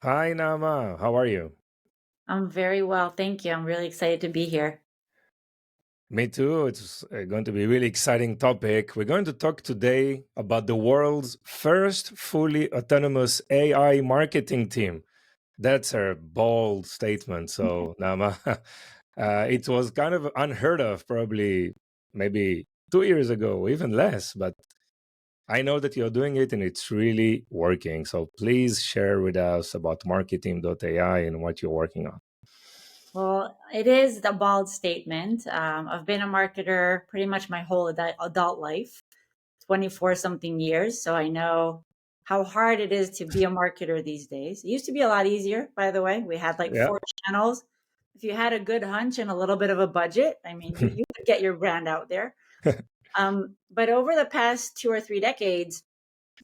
Hi, Naama. How are you? I'm very well, thank you. I'm really excited to be here. Me too. It's going to be a really exciting topic. We're going to talk today about the world's first fully autonomous AI marketing team. That's a bold statement. So, Naama, it was kind of unheard of, probably maybe 2 years ago, even less. But I know that you're doing it and it's really working. So, please share with us about Marketeam.ai and what you're working on. Well, it is a bald statement. I've been a marketer pretty much my whole adult life, 24 something years. So I know how hard it is to be a marketer these days. It used to be a lot easier, by the way. We had like Yeah. 4 channels. If you had a good hunch and a little bit of a budget, I mean, you could get your brand out there. But over the past 2 or 3 decades,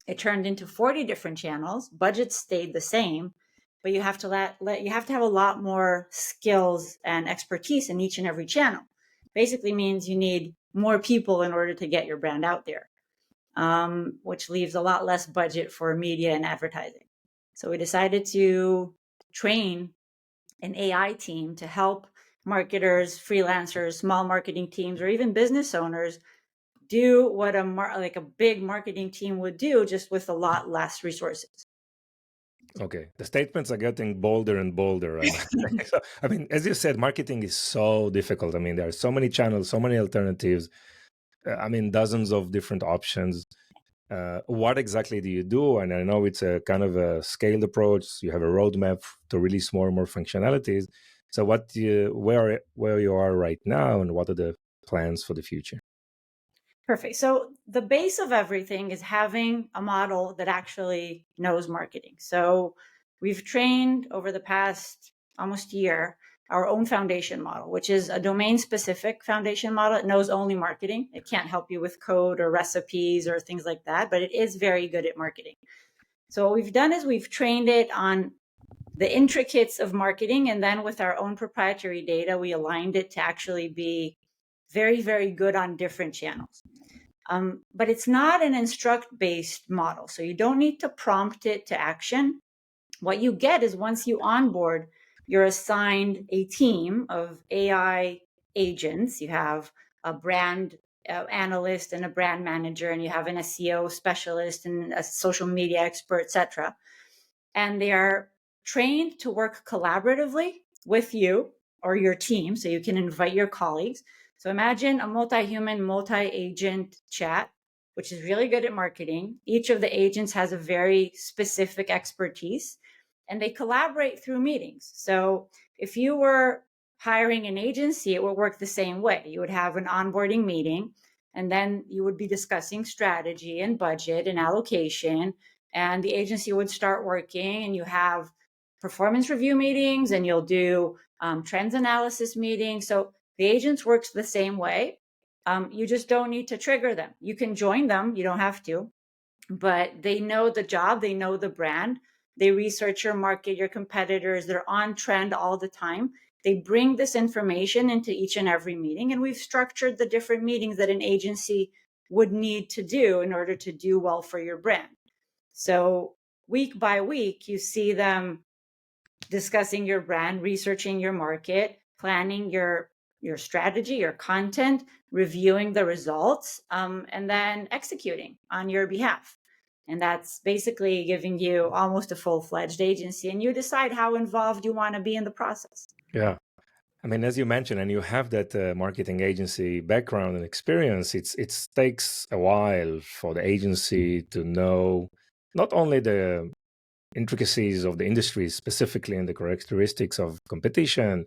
it turned into 40 different channels. Budgets stayed the same, but you have to you have to have a lot more skills and expertise in each and every channel. Basically means you need more people in order to get your brand out there, which leaves a lot less budget for media and advertising. So we decided to train an AI team to help marketers, freelancers, small marketing teams, or even business owners do what like a big marketing team would do, just with a lot less resources. Okay, the statements are getting bolder and bolder. I must say. So, I mean, as you said, marketing is so difficult. I mean, there are so many channels, so many alternatives. I mean, dozens of different options. What exactly do you do? And I know it's a kind of a scaled approach. You have a roadmap to release more and more functionalities. So, where you are right now, and what are the plans for the future? Perfect. So the base of everything is having a model that actually knows marketing. So we've trained over the past almost year our own foundation model, which is a domain specific foundation model. It knows only marketing. It can't help you with code or recipes or things like that, but it is very good at marketing. So what we've done is we've trained it on the intricacies of marketing. And then with our own proprietary data, we aligned it to actually be very, very good on different channels. But it's not an instruct based model. So you don't need to prompt it to action. What you get is once you onboard, you're assigned a team of AI agents. You have a brand analyst and a brand manager, and you have an SEO specialist and a social media expert, etc. And they are trained to work collaboratively with you or your team. So you can invite your colleagues. So imagine a multi-human, multi-agent chat, which is really good at marketing. Each of the agents has a very specific expertise and they collaborate through meetings. So if you were hiring an agency, it would work the same way. You would have an onboarding meeting and then you would be discussing strategy and budget and allocation, and the agency would start working, and you have performance review meetings and you'll do trends analysis meetings. So the agents works the same way. You just don't need to trigger them. You can join them, you don't have to, but they know the job, they know the brand, they research your market, your competitors, they're on trend all the time. They bring this information into each and every meeting, and we've structured the different meetings that an agency would need to do in order to do well for your brand. So week by week, you see them discussing your brand, researching your market, planning your strategy, your content, reviewing the results, and then executing on your behalf. And that's basically giving you almost a full-fledged agency, and you decide how involved you want to be in the process. Yeah. I mean, as you mentioned, and you have that marketing agency background and experience, it takes a while for the agency to know not only the intricacies of the industry, specifically in the characteristics of competition,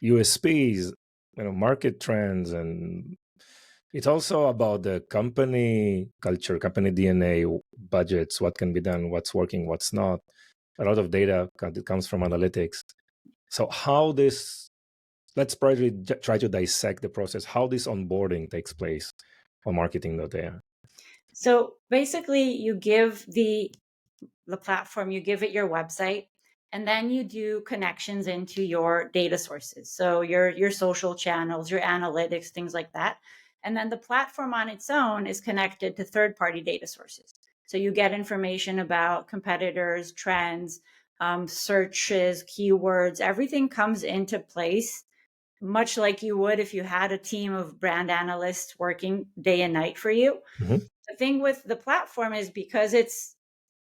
USPs, market trends, and it's also about the company culture, company DNA, budgets, what can be done, what's working, what's not. A lot of data comes from analytics. So how this let's probably try to dissect the process, how this onboarding takes place on Marketing.ai. So basically, you give the platform, you give it your website, and then you do connections into your data sources. So your social channels, your analytics, things like that. And then the platform on its own is connected to third-party data sources. So you get information about competitors, trends, searches, keywords, everything comes into place much like you would if you had a team of brand analysts working day and night for you. Mm-hmm. The thing with the platform is because it's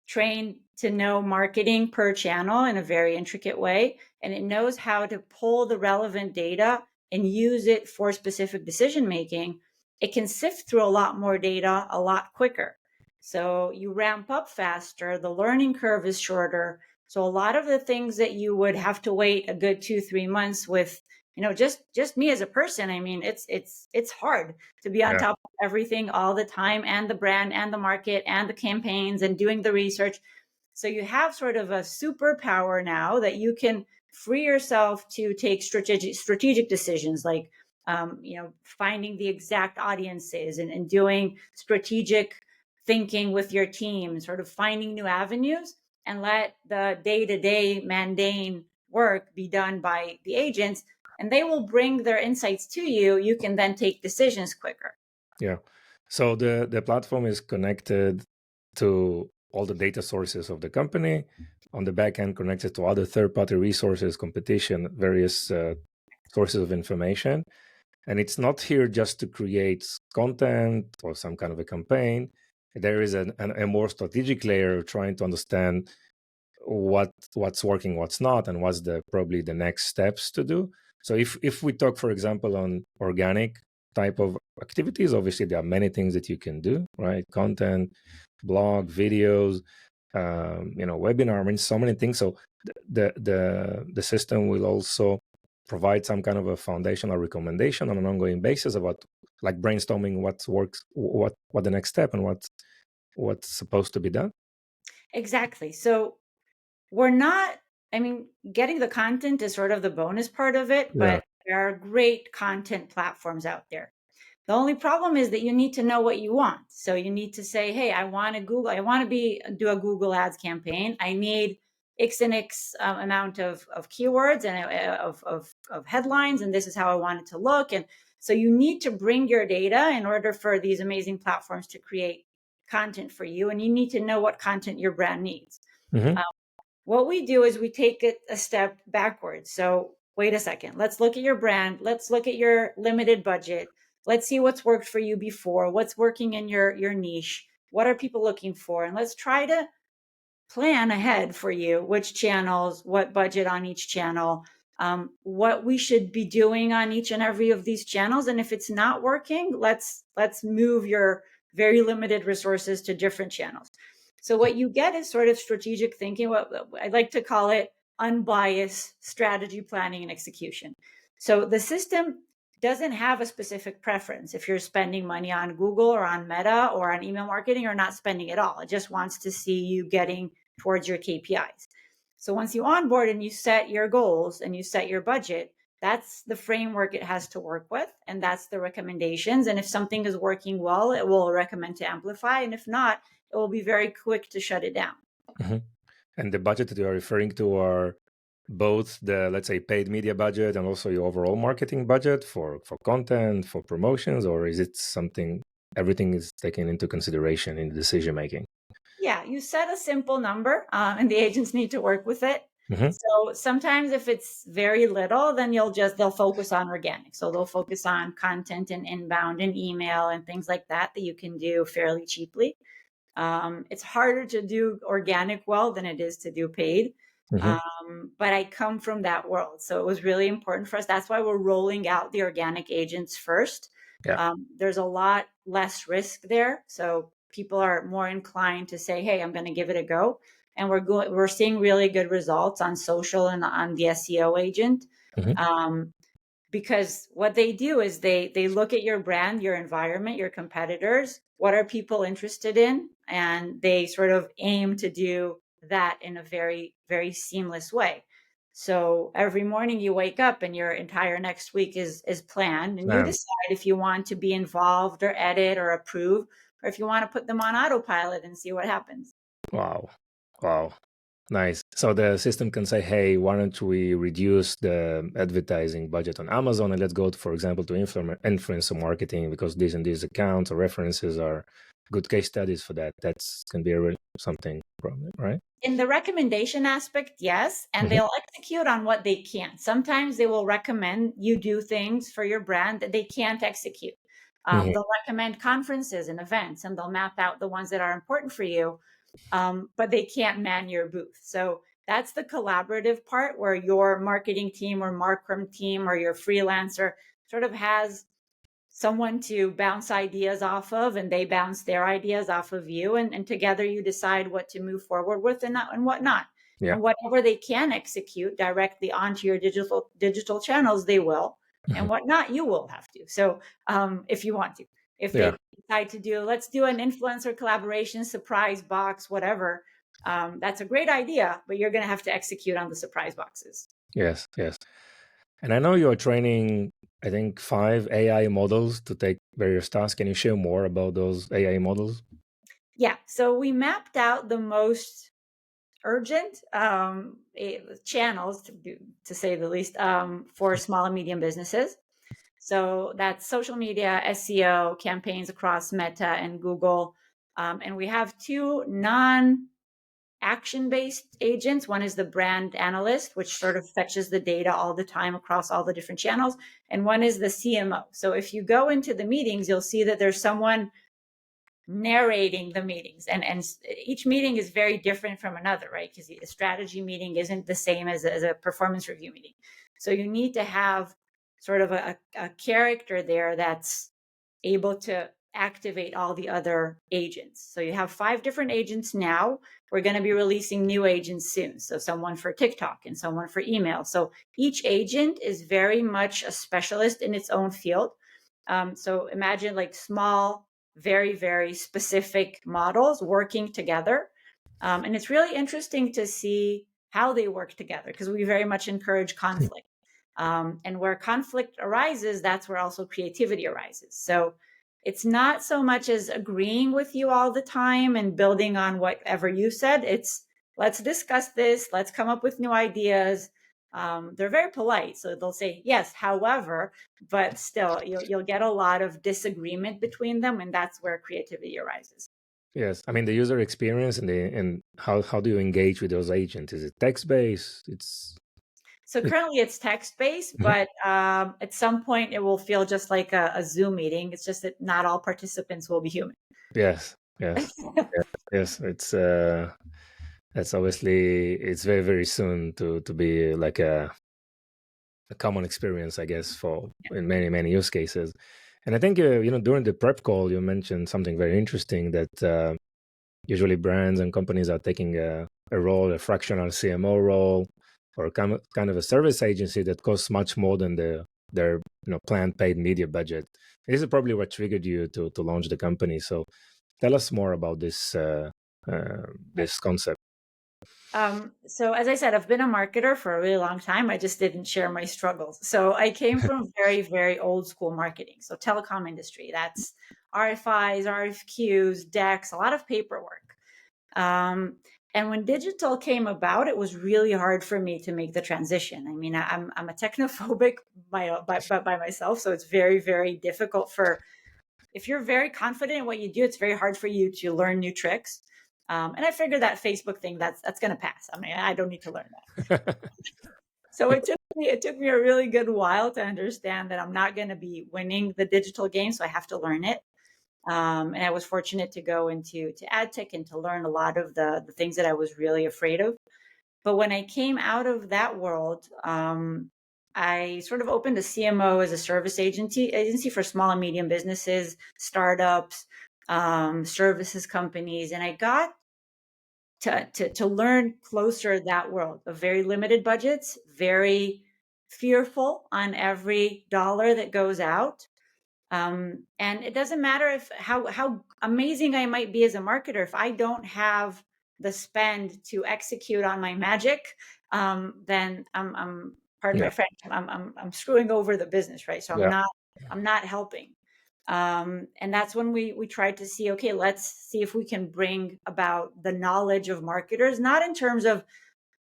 trained to know marketing per channel in a very intricate way, and it knows how to pull the relevant data and use it for specific decision making, it can sift through a lot more data a lot quicker. So you ramp up faster, the learning curve is shorter. So a lot of the things that you would have to wait a good 2-3 months with, just me as a person, I mean, it's hard to be on Yeah. top of everything all the time, and the brand and the market and the campaigns and doing the research. So you have sort of a superpower now that you can free yourself to take strategic decisions, like finding the exact audiences, and doing strategic thinking with your team, sort of finding new avenues, and let the day-to-day mundane work be done by the agents, and they will bring their insights to you. You can then take decisions quicker. Yeah. So the platform is connected to all the data sources of the company. On the back end, connected to other third-party resources, competition, various sources of information. And it's not here just to create content or some kind of a campaign. There is a more strategic layer trying to understand what's working, what's not, and what's probably the next steps to do. So if we talk, for example, on organic type of activities, obviously there are many things that you can do, right? Content, blog, videos, webinar. I mean, so many things. So the system will also provide some kind of a foundational recommendation on an ongoing basis about, like, brainstorming what works, what the next step, and what's supposed to be done. Exactly. So we're not, I mean, getting the content is sort of the bonus part of it, Yeah. but there are great content platforms out there. The only problem is that you need to know what you want. So you need to say, hey, I want to do a Google Ads campaign. I need X and X amount of keywords and of headlines, and this is how I want it to look. And so you need to bring your data in order for these amazing platforms to create content for you, and you need to know what content your brand needs. Mm-hmm. What we do is we take it a step backwards. So wait a second, let's look at your brand. Let's look at your limited budget. Let's see what's worked for you before, what's working in your niche. What are people looking for? And let's try to plan ahead for you which channels, what budget on each channel, what we should be doing on each and every of these channels. And if it's not working, let's move your very limited resources to different channels. So what you get is sort of strategic thinking. What I like to call it unbiased strategy planning and execution. So the system doesn't have a specific preference if you're spending money on Google or on Meta or on email marketing or not spending at all. It just wants to see you getting towards your KPIs. So once you onboard and you set your goals and you set your budget, that's the framework it has to work with, and that's the recommendations. And if something is working well, it will recommend to amplify. And if not, it will be very quick to shut it down. Mm-hmm. And the budget that you are referring to are both the, let's say, paid media budget and also your overall marketing budget for content, for promotions, or is it something, everything is taken into consideration in decision making? Yeah, you set a simple number, and the agents need to work with it. Mm-hmm. So sometimes if it's very little, then they'll focus on organic. So they'll focus on content and inbound and email and things like that you can do fairly cheaply. It's harder to do organic well than it is to do paid. But I come from that world. So it was really important for us. That's why we're rolling out the organic agents first. Yeah. There's a lot less risk there. So people are more inclined to say, hey, I'm going to give it a go. And we're seeing really good results on social and on the SEO agent. Mm-hmm. Because what they do is they look at your brand, your environment, your competitors, what are people interested in, and they sort of aim to do that in a very, very seamless way. So every morning you wake up and your entire next week is planned, and you decide if you want to be involved or edit or approve, or if you want to put them on autopilot and see what happens. Wow. Nice. So the system can say, hey, why don't we reduce the advertising budget on Amazon, and let's go, for example, to influencer marketing, because these and these accounts or references are good case studies for that. That's can be a real something probably, right? In the recommendation aspect, yes, and Mm-hmm. they'll execute on what they can. Sometimes they will recommend you do things for your brand that they can't execute. Mm-hmm. They'll recommend conferences and events, and they'll map out the ones that are important for you, but they can't man your booth. So that's the collaborative part where your marketing team or marketing team or your freelancer sort of has someone to bounce ideas off of, and they bounce their ideas off of you, and together you decide what to move forward with and what not. Yeah. And whatever they can execute directly onto your digital channels, they will, Mm-hmm. and whatnot you will have to. So if you want to, if Yeah. they decide to let's do an influencer collaboration surprise box, whatever, that's a great idea, but you're going to have to execute on the surprise boxes. Yes. Yes. And I know you're training, I think, 5 AI models to take various tasks. Can you share more about those AI models? Yeah, so we mapped out the most urgent channels, to say the least, for small and medium businesses. So that's social media, SEO, campaigns across Meta and Google. And we have 2 non-action based agents. One is the brand analyst, which sort of fetches the data all the time across all the different channels. And one is the CMO. So if you go into the meetings, you'll see that there's someone narrating the meetings, and each meeting is very different from another, right? Because a strategy meeting isn't the same as a performance review meeting. So you need to have sort of a character there that's able to activate all the other agents. So you have 5 different agents now. We're going to be releasing new agents soon, so someone for TikTok and someone for email. So each agent is very much a specialist in its own field. So imagine like small, very, very specific models working together. And it's really interesting to see how they work together, because we very much encourage conflict. And where conflict arises, that's where also creativity arises. So it's not so much as agreeing with you all the time and building on whatever you said. It's let's discuss this, let's come up with new ideas. They're very polite, so they'll say yes, however, but still you'll get a lot of disagreement between them, and that's where creativity arises. Yes, I mean the user experience and how do you engage with those agents? Is it text based? So currently it's text based, Mhm. but at some point it will feel just like a Zoom meeting. It's just that not all participants will be human. Yes, yes, yes, yes. That's obviously it's very very soon to be like a common experience, I guess, for in many many use cases. And I think during the prep call you mentioned something very interesting that usually brands and companies are taking a role, a fractional CMO role, or kind of a service agency that costs much more than their planned paid media budget. This is probably what triggered you to launch the company. So tell us more about this concept. So as I said, I've been a marketer for a really long time. I just didn't share my struggles. So I came from very, very old school marketing. So telecom industry, that's RFIs, RFQs, decks, a lot of paperwork. Um, and when digital came about, it was really hard for me to make the transition. I mean, I'm a technophobic by myself, so it's very, very difficult if you're very confident in what you do, it's very hard for you to learn new tricks. And I figured that Facebook thing, that's going to pass. I mean, I don't need to learn that. So it took me a really good while to understand that I'm not going to be winning the digital game, so I have to learn it. And I was fortunate to go into ad tech and to learn a lot of the things that I was really afraid of. But when I came out of that world, I sort of opened a CMO as a service agency for small and medium businesses, startups, services companies, and I got to learn closer that world of very limited budgets, very fearful on every dollar that goes out. And it doesn't matter how amazing I might be as a marketer, if I don't have the spend to execute on my magic, then I'm pardon Yeah, my French, I'm screwing over the business, right? So yeah, I'm not helping. And that's when we tried to see, okay, let's see if we can bring about the knowledge of marketers, not in terms of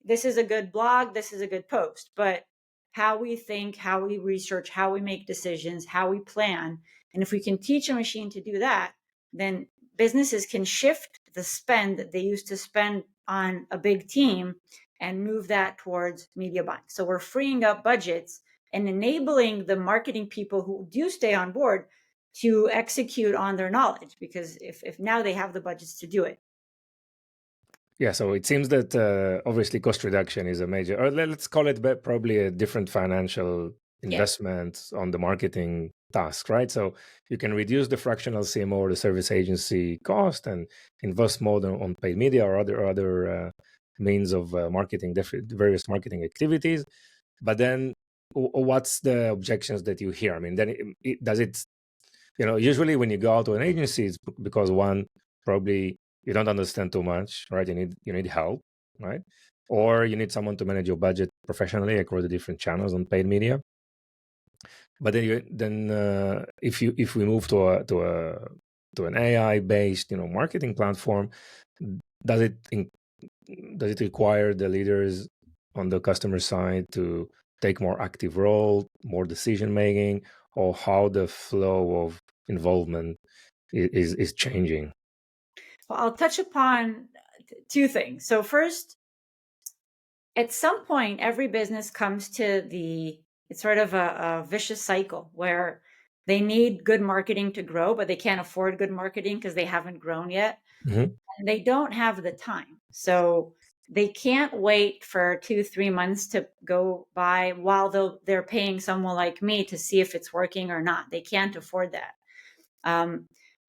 this is a good blog, this is a good post, but how we think, how we research, how we make decisions, how we plan. And if we can teach a machine to do that, then businesses can shift the spend that they used to spend on a big team and move that towards media buying. So we're freeing up budgets and enabling the marketing people who do stay on board to execute on their knowledge, because if now they have the budgets to do it. Yeah, so it seems that obviously cost reduction is a major, or let's call it probably a different financial investment on the marketing task, right? So you can reduce the fractional CMO or the service agency cost and invest more on paid media or other means of marketing, various marketing activities. But then, what's the objections that you hear? I mean, then does it? Usually when you go out to an agency, it's because one, probably you don't understand too much, right? You need help, right? Or you need someone to manage your budget professionally across the different channels on paid media. But then if we move to an AI based marketing platform, does it require the leaders on the customer side to take more active role, more decision making, or how the flow of involvement is changing? Well, I'll touch upon two things. So first, at some point, every business comes to it's sort of a vicious cycle where they need good marketing to grow, but they can't afford good marketing because they haven't grown yet. Mm-hmm. And they don't have the time. So they can't wait for 2-3 months to go by while they're paying someone like me to see if it's working or not. They can't afford that.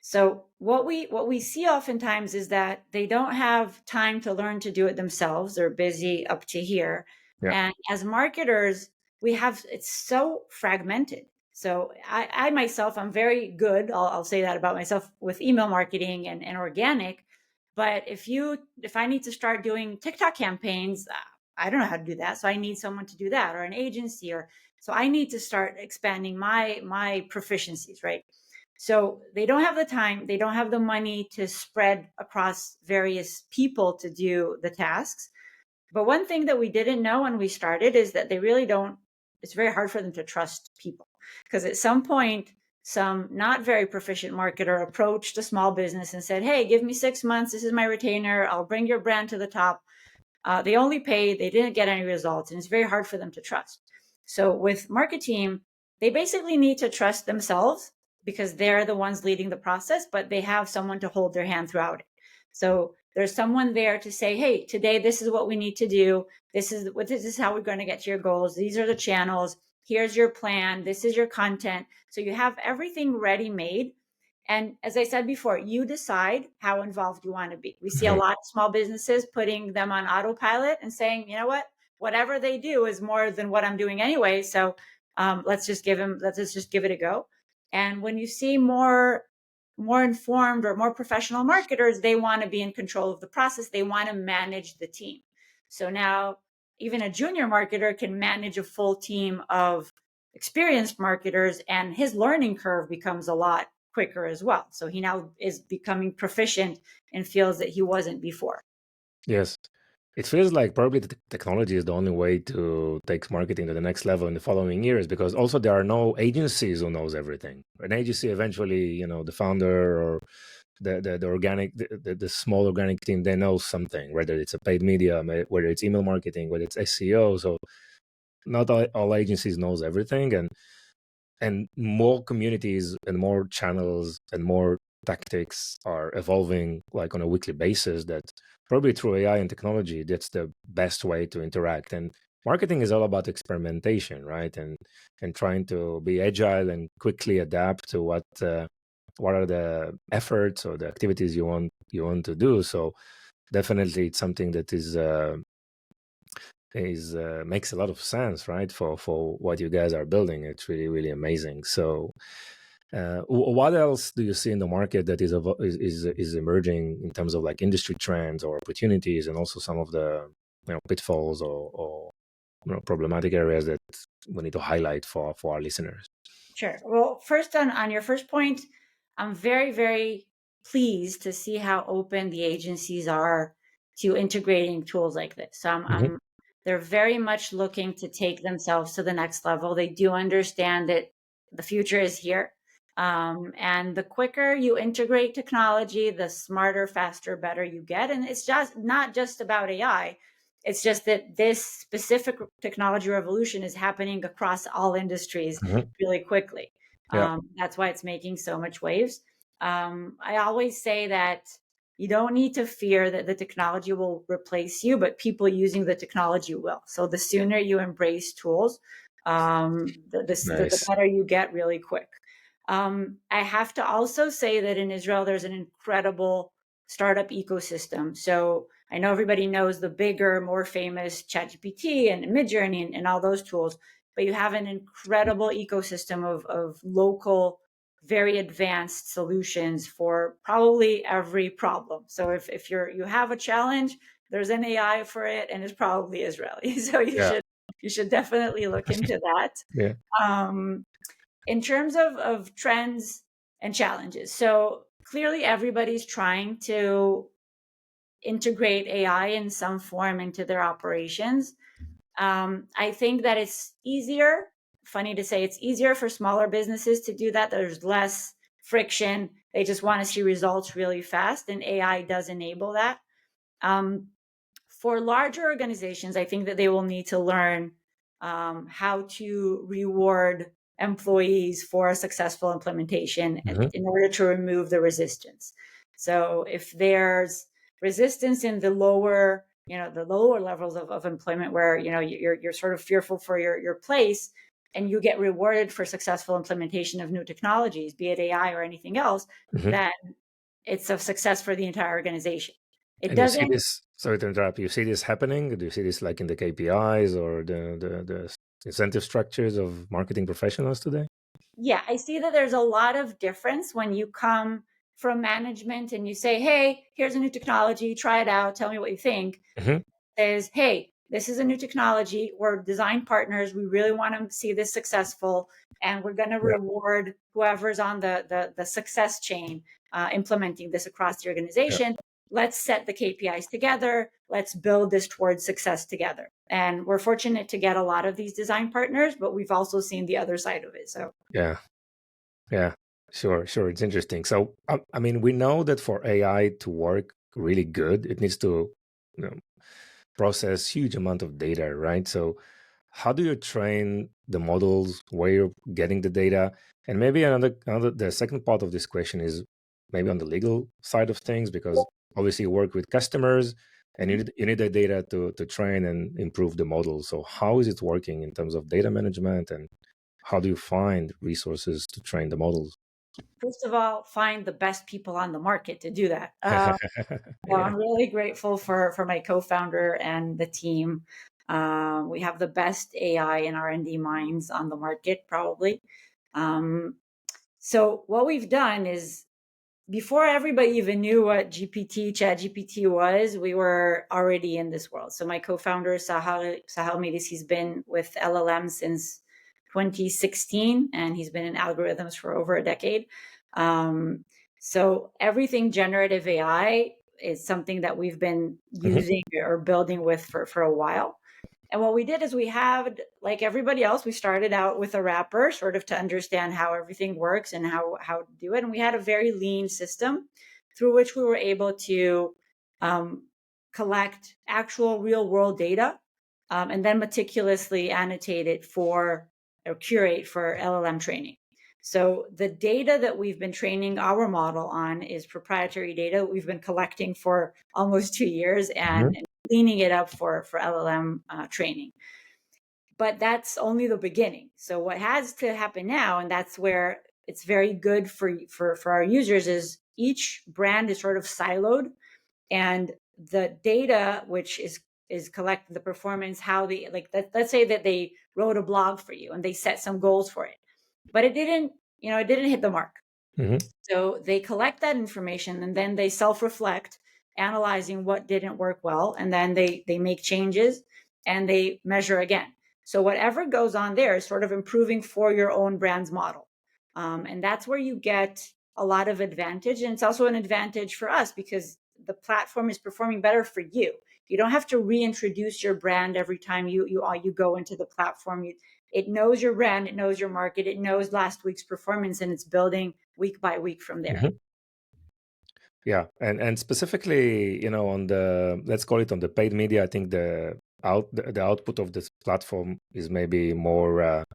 So what we see oftentimes is that they don't have time to learn to do it themselves. They're busy up to here. Yeah. And as marketers, it's so fragmented. So I myself, I'm very good. I'll say that about myself with email marketing and organic. But if I need to start doing TikTok campaigns, I don't know how to do that. So I need someone to do that, or an agency, so I need to start expanding my proficiencies, right? So they don't have the time, they don't have the money to spread across various people to do the tasks. But one thing that we didn't know when we started is that it's very hard for them to trust people. Because at some point, some not very proficient marketer approached a small business and said, hey, give me 6 months. This is my retainer. I'll bring your brand to the top. They only paid, they didn't get any results. And it's very hard for them to trust. So with Marketeam, they basically need to trust themselves because they're the ones leading the process, but they have someone to hold their hand throughout it. So there's someone there to say, hey, today, this is what we need to do. This is how we're going to get to your goals. These are the channels. Here's your plan. This is your content. So you have everything ready made. And as I said before, you decide how involved you want to be. We see a lot of small businesses putting them on autopilot and saying, you know what, whatever they do is more than what I'm doing anyway. So let's just give it a go. And when you see more informed or more professional marketers, they want to be in control of the process. They want to manage the team. So now even a junior marketer can manage a full team of experienced marketers, and his learning curve becomes a lot quicker as well. So he now is becoming proficient in fields that he wasn't before. Yes. It feels like probably the technology is the only way to take marketing to the next level in the following years, because also there are no agencies who knows everything. An agency eventually, the founder or the small organic team, they know something, whether it's a paid media, whether it's email marketing, whether it's SEO. So not all agencies knows everything, and more communities and more channels and more tactics are evolving like on a weekly basis, that probably through AI and technology, that's the best way to interact. And marketing is all about experimentation, right? And trying to be agile and quickly adapt to what are the efforts or the activities you want to do. So definitely it's something that makes a lot of sense, right? For what you guys are building. It's really, really amazing. So what else do you see in the market that is emerging in terms of like industry trends or opportunities, and also some of the pitfalls or problematic areas that we need to highlight for our listeners? Sure. Well, first on your first point, I'm very, very pleased to see how open the agencies are to integrating tools like this. So they're very much looking to take themselves to the next level. They do understand that the future is here. And the quicker you integrate technology, the smarter, faster, better you get. And it's just not just about AI. It's just that this specific technology revolution is happening across all industries Mhm. really quickly. Yeah. That's why it's making so much waves. I always say that you don't need to fear that the technology will replace you, but people using the technology will. So the sooner you embrace tools, the Nice. better you get really quick. I have to also say that in Israel, there's an incredible startup ecosystem. So I know everybody knows the bigger, more famous ChatGPT and Midjourney and all those tools, but you have an incredible ecosystem of local, very advanced solutions for probably every problem. So if you have a challenge, there's an AI for it, and it's probably Israeli. So Yeah. you should definitely look into that. Yeah. Um, in terms of trends and challenges, so clearly everybody's trying to integrate AI in some form into their operations. I think that it's easier, funny to say, it's easier for smaller businesses to do that. There's less friction. They just want to see results really fast, and AI does enable that. Um, for larger organizations, I think that they will need to learn how to reward employees for a successful implementation Mhm. in order to remove the resistance. So if there's resistance in the lower, the lower levels of employment where, you're sort of fearful for your place, and you get rewarded for successful implementation of new technologies, be it AI or anything else, Mhm. then it's a success for the entire organization. It And you see doesn't. this, sorry to interrupt, you see this happening? Do you see this like in the KPIs or the incentive structures of marketing professionals today? Yeah, I see that there's a lot of difference when you come from management and you say, hey, here's a new technology, try it out, tell me what you think. Mhm. Is, hey, this is a new technology. We're design partners. We really want to see this successful, and we're going to Yeah. reward whoever's on the success chain implementing this across the Yeah. organization. Let's set the KPIs together. Let's build this towards success together. And we're fortunate to get a lot of these design partners, but we've also seen the other side of it. So Yeah. Yeah. Sure. Sure. It's interesting. So, I mean, we know that for AI to work really good, it needs to, you know, process huge amount of data, right? So how do you train the models, where you're getting the data? And maybe another the second part of this question is maybe on the legal side of things, because obviously you work with customers and mhm. you need the data to train and improve the model. So how is it working in terms of data management, and how do you find resources to train the models? First of all, find the best people on the market to do that. Well, Yeah. I'm really grateful for my co-founder and the team. We have the best AI and R&D minds on the market, probably. Um, so what we've done is, before everybody even knew what ChatGPT was, we were already in this world. So my co-founder Sahal Midis, he's been with LLM since 2016, and he's been in algorithms for over a decade. Um, so everything generative AI is something that we've been Mhm. using or building with for a while. And what we did is, we had, like everybody else, we started out with a wrapper, sort of to understand how everything works and how to do it. And we had a very lean system through which we were able to um, collect actual real world data, and then meticulously annotate it for, or curate for, LLM training. So the data that we've been training our model on is proprietary data that we've been collecting for almost 2 years, Mhm. and cleaning it up for LLM training. But that's only the beginning. So what has to happen now, and that's where it's very good for our users, is each brand is sort of siloed, and the data which is collected, the performance, how they, like, let's say that they wrote a blog for you and they set some goals for it, but it didn't hit the mark. Mhm. So they collect that information, and then they self-reflect, analyzing what didn't work well, and then they make changes, and they measure again. So whatever goes on there is sort of improving for your own brand's model. And that's where you get a lot of advantage. And it's also an advantage for us because the platform is performing better for you. You don't have to reintroduce your brand every time you go into the platform. it knows your brand, it knows your market, it knows last week's performance, and it's building week by week from there. Mm-hmm. Yeah, and specifically, on the, let's call it, on the paid media, I think the output of this platform is maybe more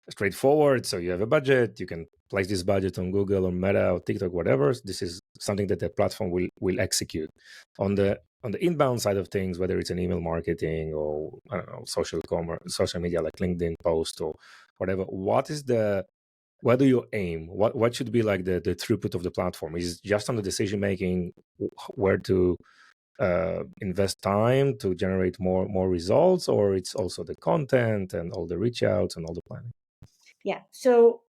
straightforward. So you have a budget, you can place this budget on Google or Meta or TikTok, whatever. This is something that the platform will execute. On the inbound side of things, whether it's an email marketing or, I don't know, social media like LinkedIn post or whatever, where do you aim? What should be like the throughput of the platform? Is it just on the decision making, where to invest time to generate more results, or it's also the content and all the reach outs and all the planning? Yeah. So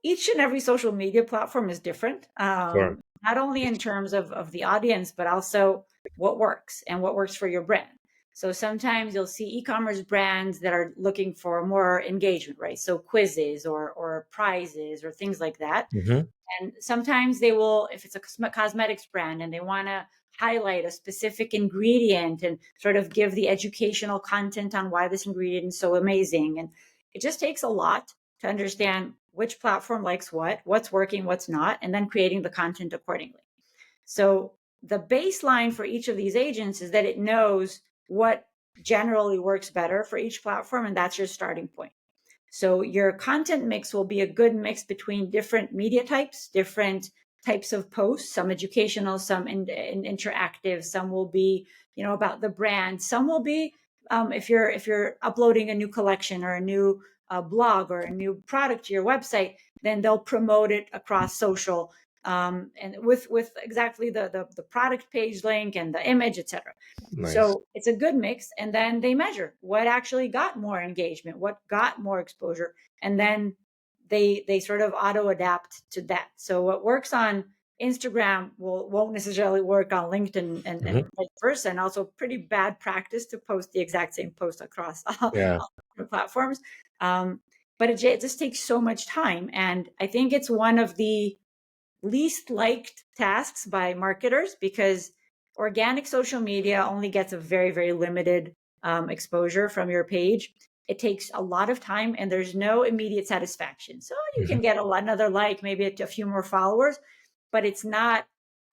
each and every social media platform is different, Sure. not only in terms of the audience, but also what works and what works for your brand. So sometimes you'll see e-commerce brands that are looking for more engagement, right? So quizzes or prizes or things like that. Mm-hmm. And sometimes they will, if it's a cosmetics brand and they want to highlight a specific ingredient and sort of give the educational content on why this ingredient is so amazing. And it just takes a lot to understand which platform likes what's working, what's not, and then creating the content accordingly. So the baseline for each of these agents is that it knows what generally works better for each platform, and that's your starting point. So your content mix will be a good mix between different media types, different types of posts, some educational, some interactive, some will be, about the brand, some will be, if you're uploading a new collection or a new blog or a new product to your website, then they'll promote it across social, and with exactly the product page link and the image, etc. Nice. So it's a good mix. And then they measure what actually got more engagement, what got more exposure. And then they sort of auto adapt to that. So what works on Instagram won't necessarily work on LinkedIn and vice versa. And also pretty bad practice to post the exact same post across all platforms. But it just takes so much time. And I think it's one of the least liked tasks by marketers, because organic social media only gets a very, very limited exposure from your page. It takes a lot of time and there's no immediate satisfaction. So you can get another like, maybe a few more followers, but it's not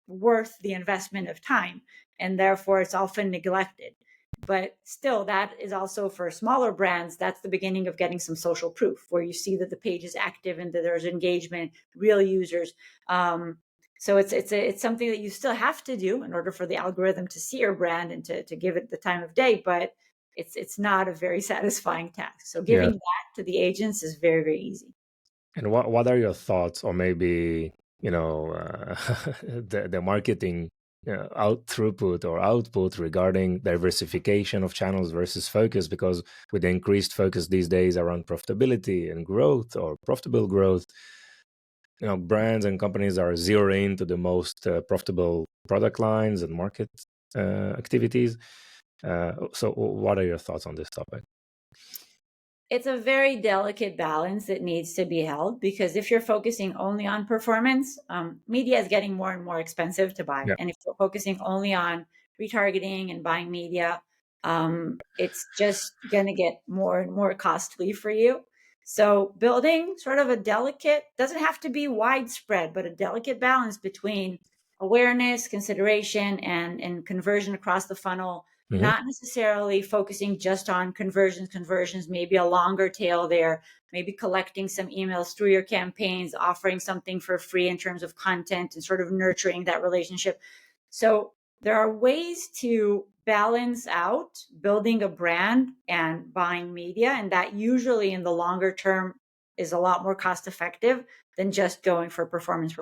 worth the investment of time. And therefore it's often neglected. But still, that is also for smaller brands, that's the beginning of getting some social proof, where you see that the page is active and that there's engagement, real users. So it's something that you still have to do in order for the algorithm to see your brand and to give it the time of day, but it's not a very satisfying task. So giving that to the agents is very, very easy. And what are your thoughts, or maybe the marketing throughput or output regarding diversification of channels versus focus? Because with the increased focus these days around profitability and growth, or profitable growth, brands and companies are zeroing to the most profitable product lines and market activities. So what are your thoughts on this topic? It's a very delicate balance that needs to be held, because if you're focusing only on performance, media is getting more and more expensive to buy. And if you're focusing only on retargeting and buying media, it's just going to get more and more costly for you. So building sort of a delicate, doesn't have to be widespread, but a delicate balance between awareness, consideration, and conversion across the funnel. Not necessarily focusing just on conversions, maybe a longer tail there, maybe collecting some emails through your campaigns, offering something for free in terms of content and sort of nurturing that relationship. So there are ways to balance out building a brand and buying media. And that usually in the longer term is a lot more cost effective than just going for performance.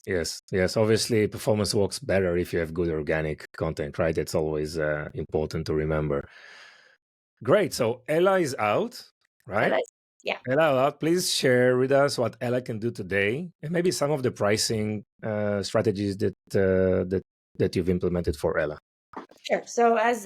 Yes. Obviously, performance works better if you have good organic content, right? It's always important to remember. Great. So Ella is out, right? Yeah. Ella, please share with us what Ella can do today, and maybe some of the pricing strategies that you've implemented for Ella. Sure. So as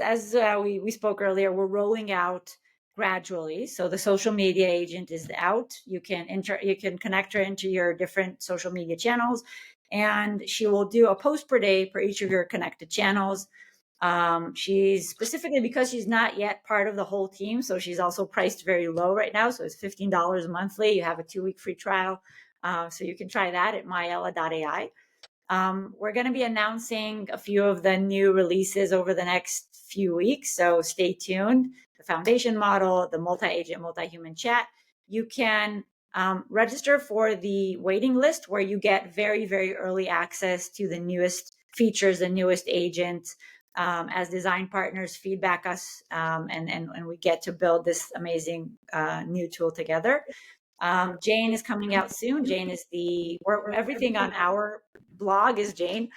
we spoke earlier, we're rolling out gradually. So the social media agent is out. You can connect her into your different social media channels, and she will do a post per day for each of your connected channels. She's specifically because she's not yet part of the whole team, so she's also priced very low right now. So it's $15 monthly. You have a 2-week free trial, so you can try that at myella.ai. We're going to be announcing a few of the new releases over the next few weeks, so stay tuned. The foundation model, the multi-agent, multi-human chat. You can register for the waiting list where you get very, very early access to the newest features, the newest agents. As design partners feedback us, and we get to build this amazing new tool together. Jane is coming out soon. Jane is everything on our blog is Jane.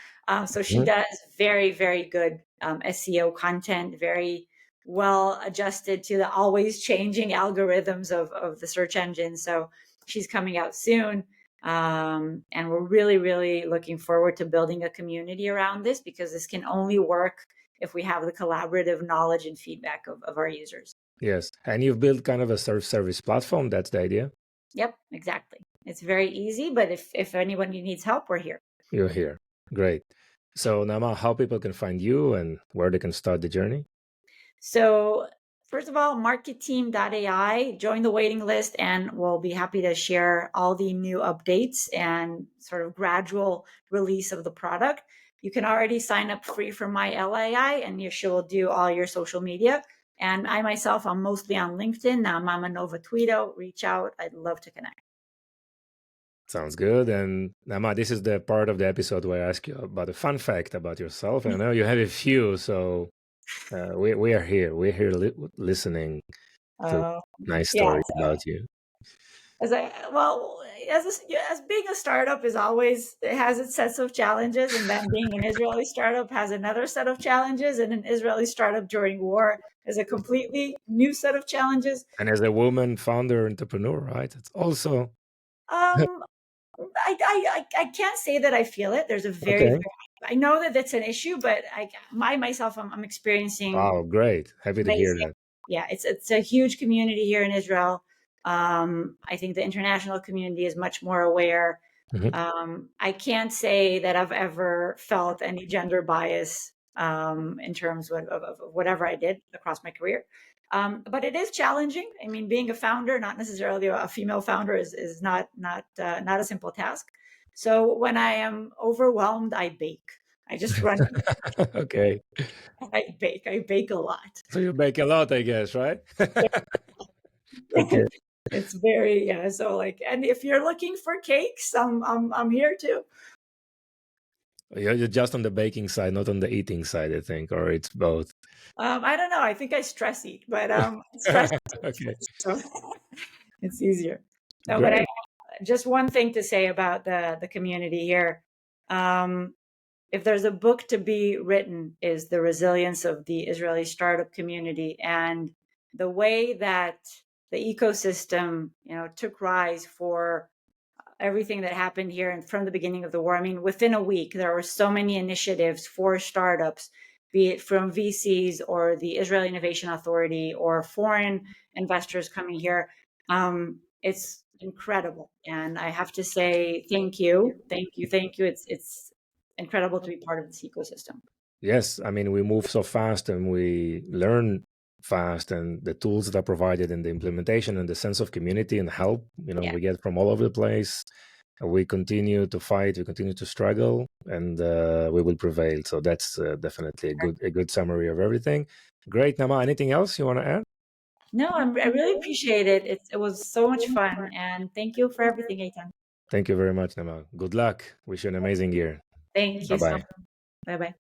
So she does very, very good SEO content, very well adjusted to the always changing algorithms of the search engine. So she's coming out soon. And we're really, really looking forward to building a community around this, because this can only work if we have the collaborative knowledge and feedback of our users. Yes. And you've built kind of a service platform. That's the idea. Yep, exactly. It's very easy, but if anyone needs help, we're here. You're here. Great. So, Naama, how people can find you and where they can start the journey? So, first of all, Marketeam.ai, join the waiting list, and we'll be happy to share all the new updates and sort of gradual release of the product. You can already sign up free for my LAI, and she will do all your social media. And I myself, I'm mostly on LinkedIn. Naama Manova-Twito. Reach out. I'd love to connect. Sounds good. And Naama, this is the part of the episode where I ask you about a fun fact about yourself. And I know you have a few, so we are here. We're here listening to nice stories about you. As being a startup is always, it has its sets of challenges, and then being an Israeli startup has another set of challenges, and an Israeli startup during war is a completely new set of challenges. And as a woman founder entrepreneur, right? It's also I can't say that I feel it. There's a very, I know that that's an issue, but I'm experiencing. Oh, great! Happy to hear that. Yeah, it's a huge community here in Israel. I think the international community is much more aware. I can't say that I've ever felt any gender bias in terms of whatever I did across my career. But it is challenging. I mean, being a founder, not necessarily a female founder, is not a simple task. So when I am overwhelmed, I bake. I just run. Okay. I bake a lot. So you bake a lot, I guess, right? Okay. It's very, so and if you're looking for cakes, I'm here too. You're just on the baking side, not on the eating side, I think, or it's both. I don't know. I think I stress eat, but stress. Okay. So it's easier. No, but just one thing to say about the community here. If there's a book to be written, is the resilience of the Israeli startup community, and the way that the ecosystem, took rise for everything that happened here and from the beginning of the war. I mean, within a week, there were so many initiatives for startups, be it from VCs or the Israel Innovation Authority or foreign investors coming here. It's incredible. And I have to say, thank you. It's incredible to be part of this ecosystem. Yes. I mean, we move so fast and we learn fast, and the tools that are provided in the implementation and the sense of community and help, we get from all over the place. We continue to fight, we continue to struggle, and we will prevail. So that's definitely a good summary of everything. Great, Naama. Anything else you want to add? No, I really appreciate it. It was so much fun, and thank you for everything, Eitan. Thank you very much, Naama. Good luck. Wish you an amazing year. Thank you. Bye-bye. Bye-bye.